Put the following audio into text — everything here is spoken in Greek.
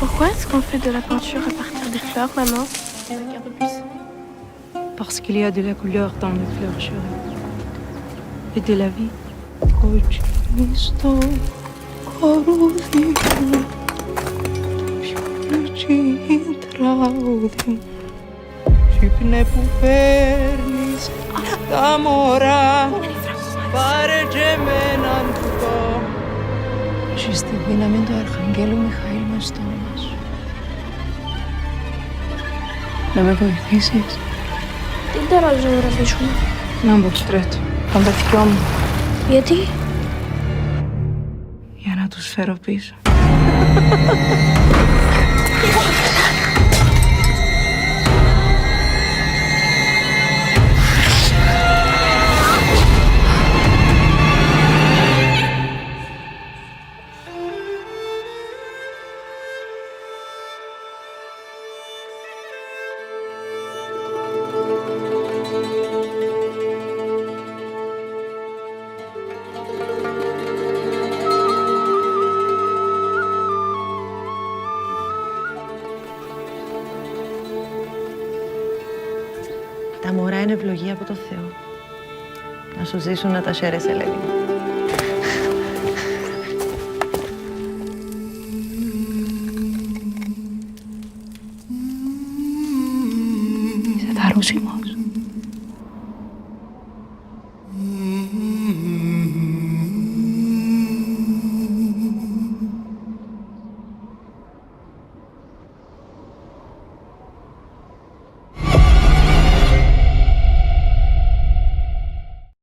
Pourquoi est-ce qu'on fait de la peinture à partir des fleurs, maman? Un peu plus. Parce qu'il y a de la couleur dans les fleurs, chérie. Et de la vie. Ξύπνε που παίρνεις τα μωρά, πάρε και εμέναν του πω. Έχεις τη δύναμη του Αρχαγγέλου Μιχαήλ μες στο όνομα σου. Να με βοηθήσεις? Τι τώρα να ζωγραφίσουμε? Να μπω στρέτο, τον παθηκιό μου. Γιατί? Για να τους φέρω πίσω. Τα μωρά είναι ευλογία από το Θεό. Να σου ζήσουν να τα σέρες, Ελένη.